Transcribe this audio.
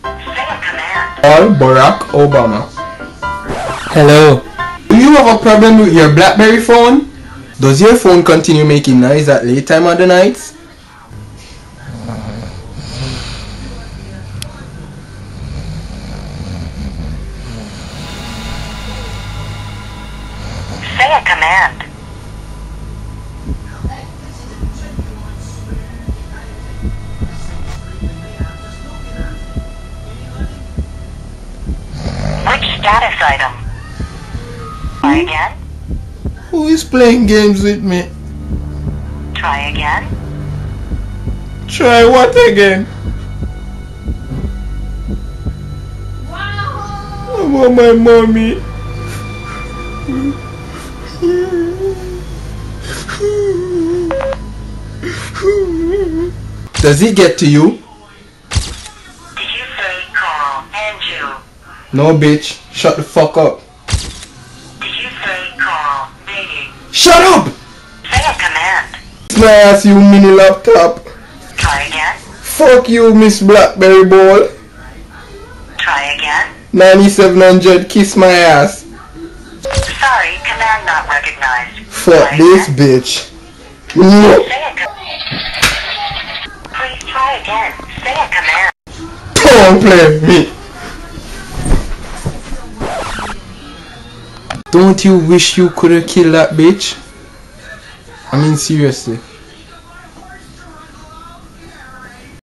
Say a command. Call Barack Obama. Hello. Do you have a problem with your Blackberry phone? Does your phone continue making noise at late time of the night? Say a command. Which status item? Try again. Who is playing games with me? Try again. Try what again? I want my mommy. Does it get to you? Did you say call Andrew? No, bitch. Shut the fuck up. Did you say call Lady? Shut up! Say a command. It's my ass, you mini laptop. Try again. Fuck you, Miss Blackberry ball. Try again. 9700, kiss my ass. Sorry, command not recognized. Fuck Try this again. bitch. No. Say a command. Please try again. Say a command. Don't play with me. Don't you wish you could have killed that bitch? I mean seriously.